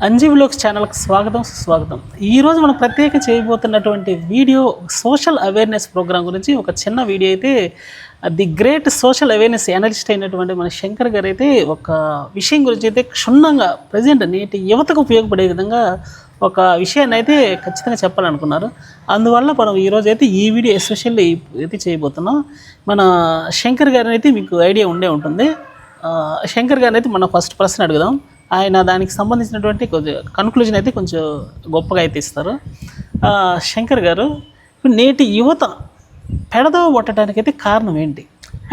Anji vlogs ఛానల్కి స్వాగతం సుస్వాగతం. ఈరోజు మనం ప్రత్యేక చేయబోతున్నటువంటి వీడియో సోషల్ అవేర్నెస్ ప్రోగ్రామ్ గురించి ఒక చిన్న వీడియో అయితే the great social awareness analyst అయినటువంటి మన శంకర్ గారు అయితే ఒక విషయం గురించి అయితే క్షుణ్ణంగా ప్రజెంట్ నేటి యువతకు ఉపయోగపడే విధంగా ఒక విషయాన్ని అయితే ఖచ్చితంగా చెప్పాలనుకున్నారు. అందువల్ల మనం ఈరోజు అయితే ఈ వీడియో ఎస్పెషల్లీ అయితే చేయబోతున్నాం. మన శంకర్ గారిని అయితే మీకు ఐడియా ఉండే ఉంటుంది. శంకర్ గారిని అయితే మనం ఫస్ట్ ప్రశ్న అడుగుదాం. ఆయన దానికి సంబంధించినటువంటి కొంచెం కన్క్లూజన్ అయితే కొంచెం గొప్పగా అయితే ఇస్తారు. శంకర్ గారు, ఇప్పుడు నేటి యువత పెడదవ పట్టడానికైతే కారణం ఏంటి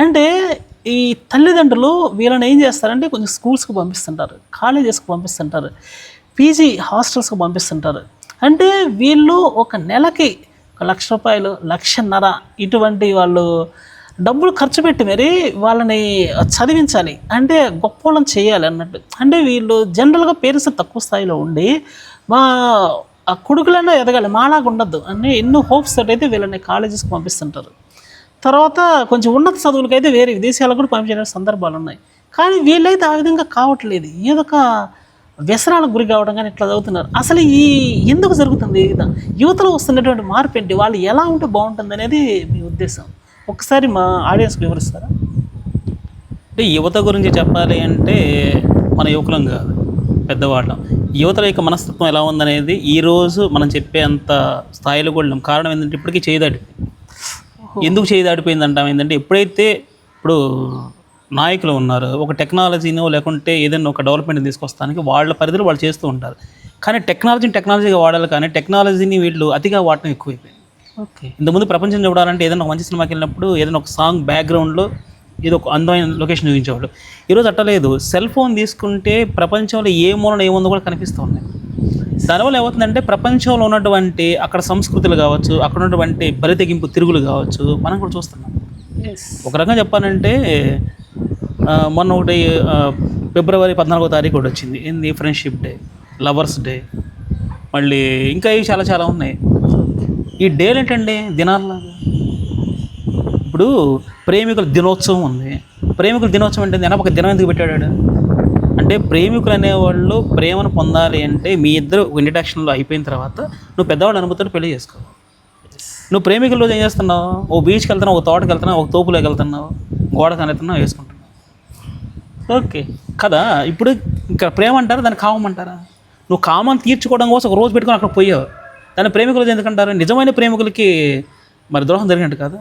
అంటే, ఈ తల్లిదండ్రులు వీళ్ళని ఏం చేస్తారంటే కొంచెం స్కూల్స్కి పంపిస్తుంటారు, కాలేజెస్కి పంపిస్తుంటారు, పీజీ హాస్టల్స్కి పంపిస్తుంటారు. అంటే వీళ్ళు ఒక నెలకి ₹1,00,000, ₹1,50,000 ఇటువంటి వాళ్ళు డబ్బులు ఖర్చు పెట్టి మరి వాళ్ళని చదివించాలి అంటే గొప్ప వాళ్ళని చేయాలి అన్నట్టు. అంటే వీళ్ళు జనరల్గా పేరెంట్స్ తక్కువ స్థాయిలో ఉండి మా ఆ కొడుకులైనా ఎదగాలి, మాలాగా ఉండద్దు అని ఎన్నో హోప్స్ తోటి అయితే వీళ్ళని కాలేజెస్కి పంపిస్తుంటారు. తర్వాత కొంచెం ఉన్నత చదువులకైతే వేరే విదేశాలకు కూడా పంపించిన సందర్భాలు ఉన్నాయి. కానీ వీళ్ళైతే ఆ విధంగా కావట్లేదు, ఏదొక వ్యసనాలకు గురి కావడం కానీ ఇట్లా చదువుతున్నారు. అసలు ఈ ఎందుకు జరుగుతుంది? యువతలో వస్తున్నటువంటి మార్పు ఏంటి? వాళ్ళు ఎలా ఉంటే బాగుంటుంది అనేది మీ ఉద్దేశం? ఒకసారి మా ఆడియన్స్కి వివరిస్తారా? అంటే యువత గురించి చెప్పాలి అంటే మన యువకులం కాదు, పెద్దవాళ్ళం. యువతల యొక్క మనస్తత్వం ఎలా ఉందనేది ఈరోజు మనం చెప్పే అంత స్థాయిలో కూడా కారణం ఏంటంటే ఇప్పటికీ చేయదాడిపోయింది. ఎందుకు చేయదాడిపోయింది అంటాం ఏంటంటే, ఎప్పుడైతే ఇప్పుడు నాయకులు ఉన్నారు, ఒక టెక్నాలజీనో లేకుంటే ఏదైనా ఒక డెవలప్మెంట్ తీసుకొస్తానికి వాళ్ళ పరిధిలో వాళ్ళు చేస్తూ ఉంటారు. కానీ టెక్నాలజీగా వాడాలి, కానీ టెక్నాలజీని వీళ్ళు అతిగా వాడటం ఎక్కువైపోయింది. ఓకే, ఇంతకుముందు ప్రపంచం చూడాలంటే ఏదైనా ఒక మంచి సినిమాకి వెళ్ళినప్పుడు ఏదైనా ఒక సాంగ్ బ్యాక్గ్రౌండ్లో ఏదో ఒక అందమైన లొకేషన్ చూపించేవాళ్ళు. ఈరోజు అట్టలేదు. సెల్ ఫోన్ తీసుకుంటే ప్రపంచంలో ఏ మూలన ఏముందో కూడా కనిపిస్తూ ఉన్నాయి. దానివల్ల ఏమవుతుందంటే ప్రపంచంలో ఉన్నటువంటి అక్కడ సంస్కృతులు కావచ్చు, అక్కడ ఉన్నటువంటి బలి తెగింపు తిరుగులు కావచ్చు, మనం కూడా చూస్తున్నాం. ఒక రకంగా చెప్పాలంటే మొన్న ఒకటి ఫిబ్రవరి 14వ తారీఖు ఒకటి వచ్చింది. ఏంది? ఫ్రెండ్షిప్ డే, లవర్స్ డే, మళ్ళీ ఇంకా ఇవి చాలా చాలా ఉన్నాయి. ఈ డేలు ఏంటండి? దినాల్లాగా. ఇప్పుడు ప్రేమికుల దినోత్సవం ఉంది. ప్రేమికుల దినోత్సవం అంటే ఒక దినం ఎందుకు పెట్టాడు అంటే, ప్రేమికులు అనేవాళ్ళు ప్రేమను పొందాలి అంటే మీ ఇద్దరు ఇంట్రడక్షన్లో అయిపోయిన తర్వాత నువ్వు పెద్దవాళ్ళు అనుమతితో పెళ్లి చేసుకో. నువ్వు ప్రేమికుల రోజు ఏం చేస్తున్నావు? ఓ బీచ్కి వెళ్తున్నావు, ఒక తోటకి వెళ్తున్నావు, ఒక తోపులోకి వెళ్తున్నావు, గోడ కనెత్తున్నావు, వేసుకుంటున్నావు. ఓకే కదా. ఇప్పుడు ఇంకా ప్రేమ అంటారా, దాన్ని కామం అంటారా? నువ్వు కామం తీర్చుకోవడం కోసం ఒక రోజు పెట్టుకొని అక్కడ పోయావు, దాన్ని ప్రేమికులు ఎందుకంటారు? నిజమైన ప్రేమికులకి మరి ద్రోహం జరిగినట్టు కాదు.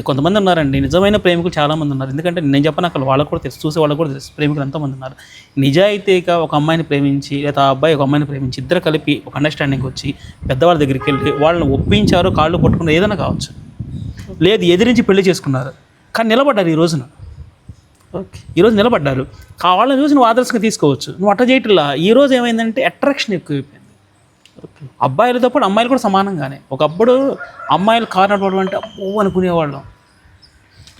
కొంతమంది ఉన్నారండి, నిజమైన ప్రేమికులు చాలామంది ఉన్నారు. ఎందుకంటే నేను చెప్పను, అక్కడ వాళ్ళకు కూడా తెలుసు, చూసే వాళ్ళకు కూడా తెలుసు, ప్రేమికులు ఎంతోమంది ఉన్నారు. నిజాయితీగా ఒక అమ్మాయిని ప్రేమించి లేదా ఆ అబ్బాయి ఒక అమ్మాయిని ప్రేమించి ఇద్దరు కలిపి ఒక అండర్స్టాండింగ్ వచ్చి పెద్దవాళ్ళ దగ్గరికి వెళ్ళి వాళ్ళని ఒప్పించారు, కాళ్ళు పట్టుకుని ఏదైనా కావచ్చు, లేదు ఎదిరించి పెళ్లి చేసుకున్నారు, కానీ నిలబడ్డారు. ఈ రోజున ఈరోజు నిలబడ్డారు. వాళ్ళని చూసి నువ్వు ఆదర్శంగా తీసుకోవచ్చు. నువ్వు అట్ట చేయట్లా. ఈరోజు ఏమైందంటే అట్రాక్షన్ ఎక్కువైపోయింది. అబ్బాయిలతో పాటు అమ్మాయిలు కూడా సమానంగానే. ఒకప్పుడు అమ్మాయిలు కారు నడపడం అంటే అమ్మో అనుకునేవాళ్ళం.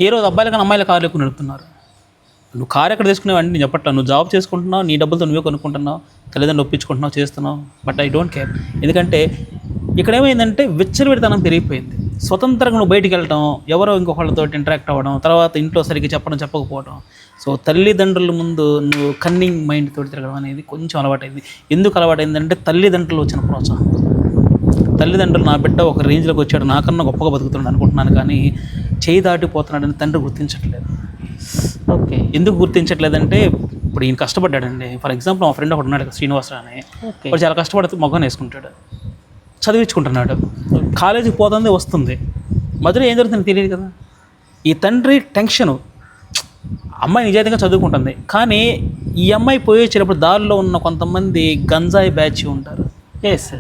ఏ రోజు అబ్బాయిలు కానీ అమ్మాయిల కార్లు ఎక్కువ నడుపుతున్నారు. నువ్వు కారు ఎక్కడ తీసుకునేవాడిని నేను చెప్పట్లా. నువ్వు జాబ్ చేసుకుంటున్నావు, నీ డబ్బులతో నువ్వే కొనుక్కుంటున్నావు, తల్లిదండ్రులు ఒప్పించుకుంటున్నావు, చేస్తున్నావు. But I don't care. ఎందుకంటే ఇక్కడ ఏమైందంటే విచ్చలవిడితనం పెరిగిపోయింది. స్వతంత్రంగా నువ్వు బయటికి వెళ్ళటం, ఎవరో ఇంకొకళ్ళతో ఇంటరాక్ట్ అవ్వడం, తర్వాత ఇంట్లో సరిగ్గా చెప్పకపోవడం. సో తల్లిదండ్రుల ముందు నువ్వు కన్నింగ్ మైండ్ తోటి తిరగడం అనేది కొంచెం అలవాటైంది. ఎందుకు అలవాటైందంటే తల్లిదండ్రులు వచ్చిన ప్రోత్సాహం. తల్లిదండ్రులు నా బిడ్డ ఒక రేంజ్లోకి వచ్చాడు, నాకన్నా గొప్పగా బతుకుతున్నాడు అనుకుంటున్నాను, కానీ చేయి దాటిపోతున్నాడని తండ్రి గుర్తించట్లేదు. ఓకే, ఎందుకు గుర్తించట్లేదంటే, ఇప్పుడు ఈయన కష్టపడ్డాడండి. ఫర్ ఎగ్జాంపుల్ మా ఫ్రెండ్ ఒకటి ఉన్నాడు, శ్రీనివాసరావు అని. వాడు చాలా కష్టపడుతూ మొగ్గని వేసుకుంటాడు, చదివించుకుంటున్నాడు, కాలేజీకి పోతుంది, వస్తుంది, మధ్యలో ఏం జరుగుతుందో తెలియదు కదా. ఈ తండ్రి టెన్షను. అమ్మాయి నిజాయితీగా చదువుకుంటుంది, కానీ ఈ అమ్మాయి పోయి వచ్చేటప్పుడు దారిలో ఉన్న కొంతమంది గంజాయి బ్యాచ్ ఉంటారు,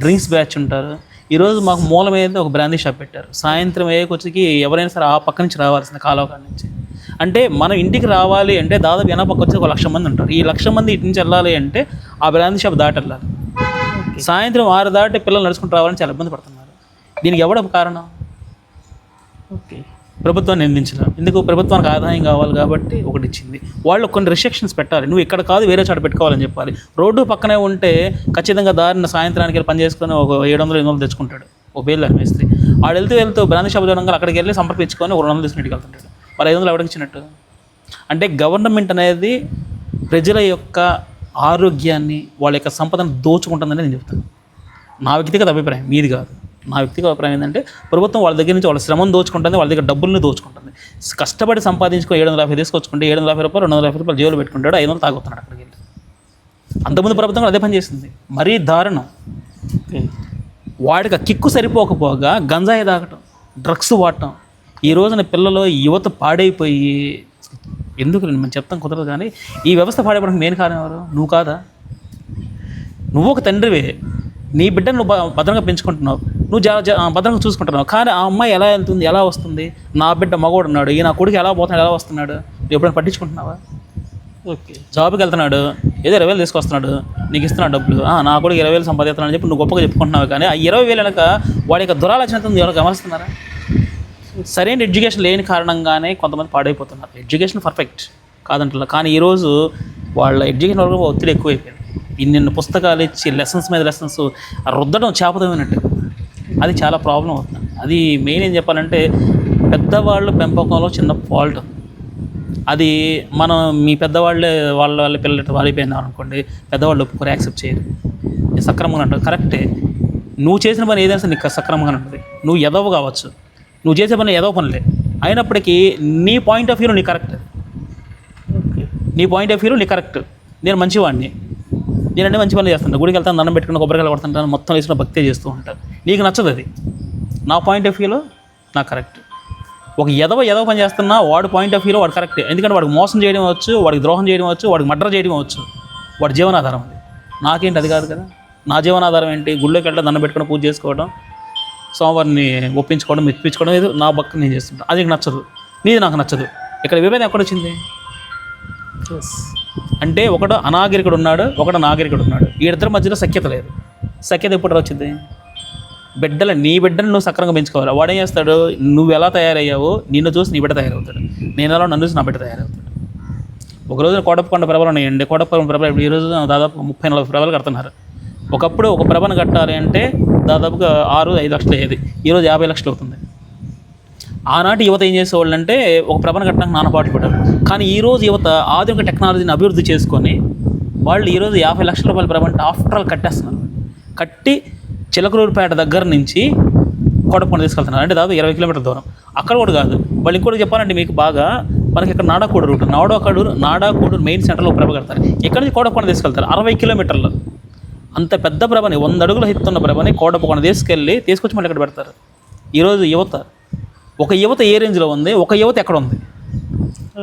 డ్రింక్స్ బ్యాచ్ ఉంటారు. ఈరోజు మాకు మూలం ఏదైతే ఒక బ్రాందీ షాప్ పెట్టారు. సాయంత్రం వచ్చి ఎవరైనా సరే ఆ పక్క నుంచి రావాల్సింది, కాలువ కాడ నుంచి. అంటే మనం ఇంటికి రావాలి అంటే దాదాపు పక్క వచ్చి 1,00,000 మంది ఉంటారు. ఈ 1,00,000 మంది ఇటు నుంచి వెళ్ళాలి అంటే ఆ బ్రాందీ షాప్ దాటి వెళ్ళాలి. సాయంత్రం 6 దాటి పిల్లలు నడుచుకుంటూ రావాలని చాలా ఇబ్బంది పడుతున్నారు. దీనికి ఎవడ కారణం? ఓకే, ప్రభుత్వాన్ని నిందించడం. ఎందుకు? ప్రభుత్వానికి ఆదాయం కావాలి కాబట్టి ఒకటి ఇచ్చింది. వాళ్ళు కొన్ని రిస్ట్రిక్షన్స్ పెట్టాలి. నువ్వు ఇక్కడ కాదు వేరే చోట పెట్టుకోవాలని చెప్పాలి. రోడ్డు పక్కనే ఉంటే ఖచ్చితంగా దారిన సాయంత్రానికి వెళ్ళి పని చేసుకొని ఒక 700-800 తెచ్చుకుంటాడు ఓ బేల్ మేస్త్రి. వాడు వెళ్తూ బ్రాందీ షాప్ చూడంగా అక్కడికి వెళ్ళి సంపర్కించుకొని ఒక 200 తీసుకుని వెళ్తుంటాడు. మరి 500 ఎవరికి ఇచ్చినట్టు? అంటే గవర్నమెంట్ అనేది ప్రజల యొక్క ఆరోగ్యాన్ని, వాళ్ళ యొక్క సంపదను దోచుకుంటుందని నేను చెప్తాను. నా వ్యక్తిగత అభిప్రాయం, మీది కాదు. నా వ్యక్తిగత అభిప్రాయం ఏంటంటే ప్రభుత్వం వాళ్ళ దగ్గర నుంచి వాళ్ళ శ్రమను దోచుకుంటుంది, వాళ్ళ దగ్గర డబ్బుల్ని దోచుకుంటుంది. కష్టపడి సంపాదించుకొని 750 తీసుకొచ్చుకుంటే 750 రూపాయలు 250 రూపాయలు జేబులో పెట్టుకుంటాడు, 500 తాగుతున్నాడు అక్కడికి వెళ్ళి. అంతకుముందు ప్రభుత్వం అదే పని చేసింది. మరీ దారుణం. వాడికి ఆ కిక్కు సరిపోకపోగా గంజాయి తాగటం, డ్రగ్స్ వాడటం. ఈ రోజున పిల్లలు, యువత పాడైపోయి, ఎందుకు మనం చెప్తాం కుదరదు, కానీ ఈ వ్యవస్థ పాడైపోవడానికి మెయిన్ కారణం ఎవరు? నువ్వు కాదా? నువ్వు ఒక తండ్రివే, నీ బిడ్డను నువ్వు భద్రంగా పెంచుకుంటున్నావు, నువ్వు భద్రంగా చూసుకుంటున్నావు. కానీ ఆ అమ్మాయి ఎలా వెళ్తుంది, ఎలా వస్తుంది? నా బిడ్డ మగోడు ఉన్నాడు, ఈ నా కొడుకు ఎలా పోతున్నాడు, ఎలా వస్తున్నాడు, నువ్వు ఎప్పుడైనా పట్టించుకుంటున్నావా? ఓకే, జాబ్కి వెళ్తున్నాడు, ఏదో 20,000 తీసుకొస్తున్నాడు, నీకు ఇస్తున్నాడు డబ్బులు, నా కొడుకు 20,000 సంపాదిస్తున్నాడు అని చెప్పి నువ్వు గొప్పగా చెప్పుకుంటున్నావు. కానీ ఆ 20,000 వెనక వాడి యొక్క దురాలోచనతో ఎవరు గమనిస్తున్నారా? సరైన ఎడ్యుకేషన్ లేని కారణంగానే కొంతమంది పాడైపోతున్నారు. ఎడ్యుకేషన్ పర్ఫెక్ట్ కాదంటారు, కానీ ఈరోజు వాళ్ళ ఎడ్యుకేషన్ వరకు ఒత్తిడి ఎక్కువైపోయింది. ఇన్ని పుస్తకాలు ఇచ్చి లెసన్స్ మీద లెసన్స్ రుద్దడం చేపదమైనట్టు, అది చాలా ప్రాబ్లం అవుతుంది. అది మెయిన్ ఏం చెప్పాలంటే పెద్దవాళ్ళు పెంపకంలో చిన్న ఫాల్ట్. అది మనం మీ పెద్దవాళ్ళే వాళ్ళ పిల్లలు వాలిపోయినారు అనుకోండి, పెద్దవాళ్ళు ఒప్పుకోరు, యాక్సెప్ట్ చేయరు. సక్రమంగా అంటారు, కరెక్టే. నువ్వు చేసిన పని ఏదైనా సరే నీకు సక్రమంగా ఉంటుంది. నువ్వు ఎదవ కావచ్చు, నువ్వు చేసే పని ఎదవ పనులే, అయినప్పటికీ నీ పాయింట్ ఆఫ్ వ్యూలో నీ కరెక్ట్. నీ పాయింట్ ఆఫ్ వ్యూలో నీ కరెక్ట్. నేను మంచివాడిని, నేనంటే మంచి పనులు చేస్తాను, గుడికి వెళ్తాను, దండం పెట్టుకుని కొబ్బరికాయలు కొడుతుంటాను, మొత్తం వేసుకున్న భక్తి చేస్తూ ఉంటాను. నీకు నచ్చదు అది. నా పాయింట్ ఆఫ్ వ్యూలో నా కరెక్ట్. ఒక ఎదవ పని చేస్తున్నా వాడు పాయింట్ ఆఫ్ వ్యూలో వాడు కరెక్టే. ఎందుకంటే వాడికి మోసం చేయడం అవచ్చు, వాడికి ద్రోహం చేయడం అవచ్చు, వాడికి మర్డర్ చేయడం అవచ్చు. వాడి జీవనాధారం అది. నాకేంటి అది కాదు కదా. నా జీవనాధారం ఏంటి? గుళ్ళోకి వెళ్ళడం, దండం పెట్టుకుని పూజ చేసుకోవడం, సోమవారిని ఒప్పించుకోవడం, మెప్పించుకోవడం, ఏదో నా భక్తి నేను చేస్తుంటాను. అది నీకు నచ్చదు, నీది నాకు నచ్చదు. ఇక్కడ విభేదం ఎక్కడొచ్చింది? అంటే ఒకడు అనాగరికుడు ఉన్నాడు, ఒకడు నాగరికుడు ఉన్నాడు. ఈ ఇద్దరి మధ్యలో సఖ్యత లేదు. సఖ్యత ఎప్పుడు వచ్చింది? నీ బిడ్డను నువ్వు సక్రంగా పెంచుకోవాలి. వాడేం చేస్తాడు? నువ్వు ఎలా తయారయ్యావో నిన్ను చూసి నీ బిడ్డ తయారవుతాడు, నేను ఎలా నన్ను చూసి నా బిడ్డ తయారవుతాడు. ఒకరోజు కోటప్పకొండ ప్రభలు ఉన్నాయండి. కోటప్పకొండ ప్రభలు ఇప్పుడు ఈరోజు దాదాపు 30-40 ప్రభలు కడుతున్నారు. ఒకప్పుడు ఒక ప్రభను కట్టాలి అంటే దాదాపుగా 6-5 లక్షలు అయ్యేది, ఈరోజు 50 లక్షలు అవుతుంది. ఆనాటి యువత ఏం చేసేవాళ్ళు అంటే ఒక ప్రభను కట్టడానికి నానపాటు పడ్డారు. కానీ ఈరోజు యువత ఆధునిక టెక్నాలజీని అభివృద్ధి చేసుకొని వాళ్ళు ఈరోజు 50 లక్షల రూపాయల ప్రభ అంటే ఆఫ్టర్ ఆల్ కట్టేస్తున్నారు. కట్టి చిలకలూరుపేట దగ్గర నుంచి కోటప్పకొండ తీసుకెళ్తున్నారు. అంటే దాదాపు 20 కిలోమీటర్ల దూరం. అక్కడ కూడా కాదు, వాళ్ళు ఇంకోటి చెప్పాలంటే మీకు బాగా, మనకి ఇక్కడ నాడాకూడు రూట్, నాడాకూడు మెయిన్ సెంటర్లో ప్రభ కడతారు. ఇక్కడ నుంచి కోటప్పకొండ తీసుకెళ్తారు 60 కిలోమీటర్లు. అంత పెద్ద ప్రభని, 100 అడుగుల ఎత్తున్న ప్రభని కోటప్పకొండ తీసుకొచ్చి మళ్ళీ ఇక్కడ పెడతారు. ఈరోజు యువత ఏ రేంజ్లో ఉంది, ఒక యువత ఎక్కడ ఉంది?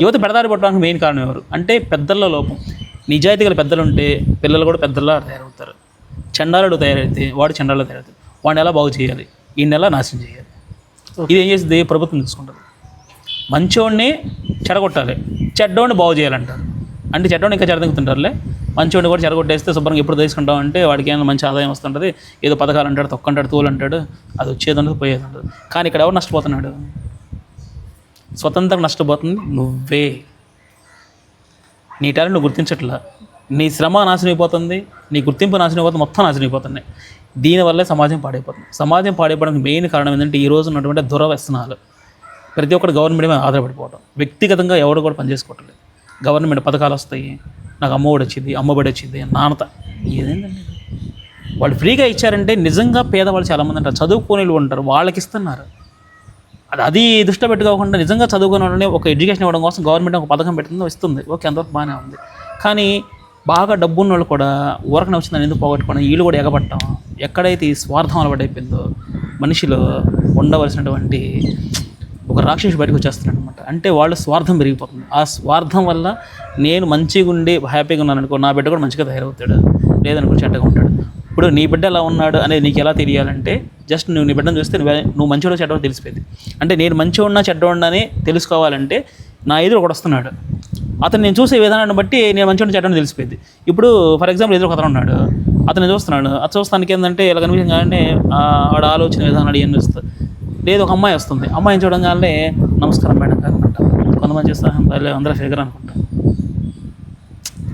యువత పెడదారి పట్టడానికి మెయిన్ కారణం ఎవరు అంటే పెద్దల లోపం. నిజాయితీ గల పెద్దలు ఉంటే పిల్లలు కూడా పెద్దలా తయారవుతారు. చండాలుడు తయారైతే వాడు చండాలు తయారవుతాడు. వాడిని ఎలా బాగు చేయాలి, ఈ నెల నాశనం చేయాలి. ఇది ఏం చేస్తుంది? ప్రభుత్వం తీసుకుంటుంది. మంచోడిని చెడగొట్టాలి, చెడ్డోడిని బాగు చేయాలంటారు. అంటే చెడ్డోడిని ఇంకా చెడగొడుతుంటారులే, మంచోడిని కూడా చెడగొట్టేస్తే శుభ్రంగా ఎప్పుడు తీసుకుంటాం అంటే వాడికి ఏమైనా మంచి ఆదాయం వస్తుంటుంది, ఏదో పథకాలు అంటాడు, తొక్కంటాడు, తోలు అంటాడు, అది వచ్చేది ఉండదు, పోయేది ఉండదు. కానీ ఇక్కడ ఎవరు నష్టపోతున్నాడు? స్వతంత్రం నష్టపోతుంది నువ్వే. నీ టాలెంట్ నువ్వు గుర్తించట్లా, నీ శ్రమ నాశనం అయిపోతుంది, నీ గుర్తింపు నాశనం అయిపోతుంది, మొత్తం నాశనం అయిపోతున్నాయి. దీనివల్లే సమాజం పాడైపోతుంది. సమాజం పాడైపోవడానికి మెయిన్ కారణం ఏంటంటే ఈ రోజు ఉన్నటువంటి దురవ్యసనాలు. ప్రతి ఒక్కరు గవర్నమెంట్ మీద ఆధారపడిపోవడం, వ్యక్తిగతంగా ఎవరు కూడా పనిచేసుకోవట్లేదు. గవర్నమెంట్ పథకాలు వస్తాయి, నాకు అమ్మఒడి వచ్చింది, అమ్మఒడి వచ్చింది, నాన్నత ఏదేంటండి వాళ్ళు ఫ్రీగా ఇచ్చారంటే నిజంగా పేదవాళ్ళు చాలామంది అంటారు, చదువుకోని వాళ్ళు ఉంటారు, వాళ్ళకి ఇస్తున్నారు. అది దృష్టిలో పెట్టుకోకుండా నిజంగా చదువుకునే వాళ్ళని ఒక ఎడ్యుకేషన్ ఇవ్వడం కోసం గవర్నమెంట్ ఒక పథకం పెడుతుందో ఇస్తుంది, ఓకే, అంతవరకు బాగానే ఉంది. కానీ బాగా డబ్బున్న వాళ్ళు కూడా ఊరకనే వచ్చిందని ఎందుకు పోగొట్టుకోవడం, వీళ్ళు కూడా ఎగబట్టడం. ఎక్కడైతే ఈ స్వార్థం అలవాటైపోయిందో మనిషిలో ఉండవలసినటువంటి ఒక రాక్షసు బయటకు వచ్చేస్తున్నాడు అనమాట. అంటే వాళ్ళు స్వార్థం పెరిగిపోతుంది. ఆ స్వార్థం వల్ల నేను మంచిగా ఉండి హ్యాపీగా ఉన్నాను అనుకో, నా బిడ్డ కూడా మంచిగా తయారవుతాడు, లేదనుకో చెడ్డగా ఉంటాడు. ఇప్పుడు నీ బిడ్డ ఎలా ఉన్నాడు అనేది నీకు ఎలా తెలియాలంటే జస్ట్ నువ్వు నీ బిడ్డను చూస్తే నువ్వు మంచివాడో చెడ్డవాడో తెలిసిపోయింది. అంటే నేను మంచివాడినా చెడ్డవాడినా అని తెలుసుకోవాలంటే నా ఎదురు ఒకడు వస్తున్నాడు, అతను నేను చూసే విధానాన్ని బట్టి నేను మంచివాడిని చెడ్డవాడిని తెలిసిపోయింది. ఇప్పుడు ఫర్ ఎగ్జాంపుల్ ఎదురు ఒక అతను ఉన్నాడు, అతను చూస్తున్నాడు, అది చూస్తానికి ఏంటంటే ఇలా కనిపించగానే ఆడ ఆలోచన విధానాలు ఏం చూస్తుంది. లేదు ఒక అమ్మాయి వస్తుంది, అమ్మాయిని చూడంగానే నమస్కారం మేడం గారు అంటాం, కొంతమంది చేస్తాను అందరూ ఫిగర్ అనుకుంటాం.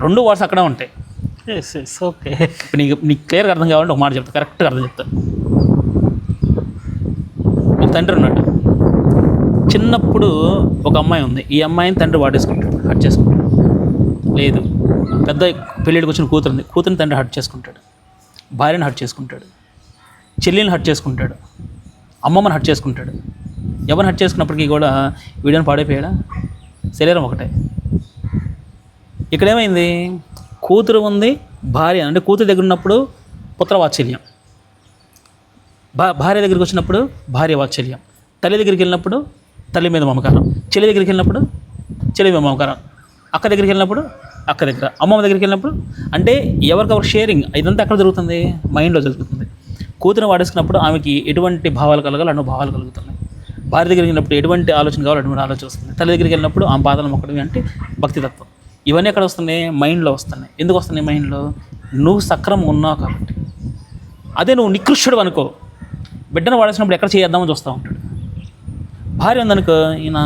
2 వర్డ్స్ అక్కడే ఉంటాయి. ఓకే, ఇప్పుడు నీకు క్లియర్గా అర్థం కావాలంటే ఒక మాట చెప్తా, కరెక్ట్గా అర్థం చెప్తా. ఒక తండ్రి ఉన్నాడు, చిన్నప్పుడు ఒక అమ్మాయి ఉంది, ఈ అమ్మాయిని తండ్రి వాడేసుకుంటాడు, హట్ చేసుకుంటాడు. లేదు పెద్ద పెళ్ళిడికి వచ్చిన కూతురుని తండ్రి హర్ట్ చేసుకుంటాడు, భార్యను హర్ట్ చేసుకుంటాడు, చెల్లిని హర్ట్ చేసుకుంటాడు, అమ్మమ్మని హర్ట్ చేసుకుంటాడు. ఎవరిని హర్ట్ చేసుకున్నప్పటికీ కూడా వీడియోని పాడైపోయాడా? శరీరం ఒకటే. ఇక్కడేమైంది, కూతురు ఉంది, భార్య అంటే కూతురు దగ్గర ఉన్నప్పుడు పుత్ర వాత్సల్యం, భార్య దగ్గరికి వచ్చినప్పుడు భార్య వాత్సల్యం, తల్లి దగ్గరికి వెళ్ళినప్పుడు తల్లి మీద మమకారం, చెల్లి దగ్గరికి వెళ్ళినప్పుడు చెల్లి మీద మమకారం, అక్క దగ్గరికి వెళ్ళినప్పుడు అక్క దగ్గర, అమ్మమ్మ దగ్గరికి వెళ్ళినప్పుడు అంటే ఎవరికొకరు షేరింగ్. ఇదంతా ఎక్కడ జరుగుతుంది? మైండ్లో జరుగుతుంది. కూతురు వాడేసుకున్నప్పుడు ఆమెకి ఎటువంటి భావాలు కలగాలి అన్ని భావాలు కలుగుతున్నాయి. భార్య దగ్గరికి వెళ్ళినప్పుడు ఎటువంటి ఆలోచన కావాలి అటువంటి ఆలోచన వస్తుంది. తల్లి దగ్గరికి వెళ్ళినప్పుడు ఆమె బాధలు మొక్కడం అంటే భక్తితత్వం. ఇవన్నీ ఎక్కడ వస్తున్నాయి? మైండ్లో వస్తున్నాయి. ఎందుకు వస్తున్నాయి మైండ్లో? నువ్వు సక్రమంగా ఉన్నావు కాబట్టి. అదే నువ్వు నికృష్టుడు అనుకో, బిడ్డను వాడేసినప్పుడు ఎక్కడ చేద్దామని చూస్తూ ఉంటాడు. భార్య ఉందనుకో ఈయన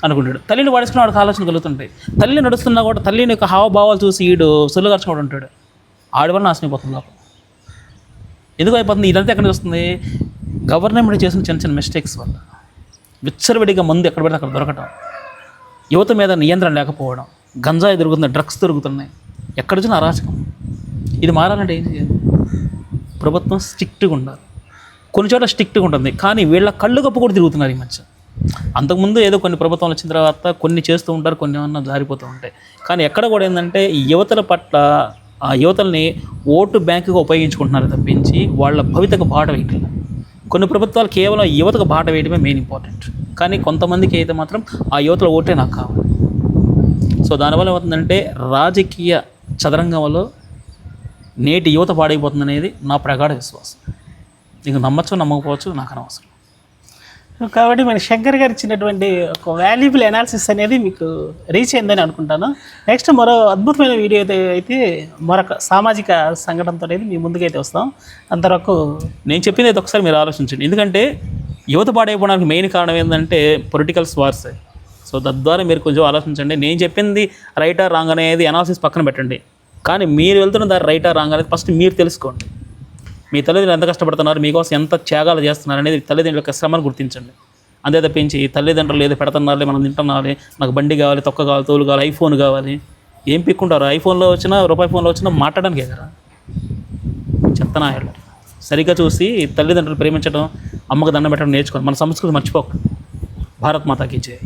అనుకుంటాడు. తల్లిని వాడేసుకున్న వాడికి ఆలోచన కలుగుతుంటాయి. తల్లి నడుస్తున్నా కూడా తల్లిని యొక్క హావభావాలు చూసి ఈడు సొల్లుగర్చుకోవడం ఉంటాడు. ఆడి వల్ల నాశనం అయిపోతుంది లోపల. ఎందుకు అయిపోతుంది? ఇదంతా ఎక్కడ వస్తుంది? గవర్నమెంట్ చేసిన చిన్న చిన్న మిస్టేక్స్ వల్ల. విచ్చలవిడిగా మందు ఎక్కడ పడితే అక్కడ దొరకటం, యువత మీద నియంత్రణ లేకపోవడం, గంజాయి దొరుకుతుంది, డ్రగ్స్ దొరుకుతున్నాయి, ఎక్కడ వచ్చిన అరాచకం. ఇది మారాలంటే ఏం చేయాలి? ప్రభుత్వం స్ట్రిక్ట్గా ఉండాలి. కొన్ని చోట్ల స్ట్రిక్ట్గా ఉంటుంది, కానీ వీళ్ళ కళ్ళు కప్పు కూడా తిరుగుతున్నారు ఈ మధ్య. అంతకుముందు ఏదో కొన్ని ప్రభుత్వాలు వచ్చిన తర్వాత కొన్ని చేస్తూ ఉంటారు, కొన్ని ఏమన్నా జారిపోతూ ఉంటాయి. కానీ ఎక్కడ కూడా ఏంటంటే ఈ యువతల పట్ల ఆ యువతల్ని ఓటు బ్యాంకుగా ఉపయోగించుకుంటున్నారు తప్పించి వాళ్ళ భవితకు బాట వేయట్లేదు. కొన్ని ప్రభుత్వాలు కేవలం యువతకు బాట వేయడమే మెయిన్ ఇంపార్టెంట్, కానీ కొంతమందికి అయితే మాత్రం ఆ యువతల ఓటే నాకు కావాలి. సో దానివల్ల ఏమవుతుందంటే రాజకీయ చదరంగంలో నేటి యువత పాడైపోతుంది అనేది నా ప్రగాఢ విశ్వాసం. నీకు నమ్మచ్చు నమ్మకపోవచ్చు, నాకు అనవసరం. కాబట్టి మన శంకర్ గారు ఇచ్చినటువంటి ఒక వాల్యుబుల్ అనాలిసిస్ అనేది మీకు రీచ్ అయిందని అనుకుంటాను. నెక్స్ట్ మరో అద్భుతమైన వీడియో అయితే మరొక సామాజిక సంఘటనతో అనేది మీ ముందుకైతే వస్తాం. అంతవరకు నేను చెప్పింది అయితే ఒకసారి మీరు ఆలోచించండి. ఎందుకంటే యువత పాడైపోవడానికి మెయిన్ కారణం ఏంటంటే పొలిటికల్ స్వార్స్. సో తద్వారా మీరు కొంచెం ఆలోచించండి. నేను చెప్పింది రైటా రాంగ్ అనేది అనాలిసిస్ పక్కన పెట్టండి, కానీ మీరు వెళ్తున్న దారి రైటా రాంగ్ అనేది ఫస్ట్ మీరు తెలుసుకోండి. మీ తల్లిదండ్రులు ఎంత కష్టపడుతున్నారు, మీకోసం ఎంత త్యాగాలు చేస్తున్నారు అనేది తల్లిదండ్రుల యొక్క శ్రమను గుర్తించండి. అంతే తప్పించి తల్లిదండ్రులు ఏదో పెడుతున్నారులే, మనం తింటున్నారులే, నాకు బండి కావాలి, తొక్క కావాలి, తోలు కావాలి, ఐఫోన్ కావాలి, ఏం పిక్కుంటారు? ఐఫోన్లో వచ్చినా రూపాయి ఫోన్లో వచ్చినా మాట్లాడడానికే కదా. చెత్తనాయాలు సరిగ్గా చూసి తల్లిదండ్రులు ప్రేమించడం, అమ్మకు దండం పెట్టడం నేర్చుకోండి. మన సంస్కృతి మర్చిపోకండి. భారత్ మాతాకి జై.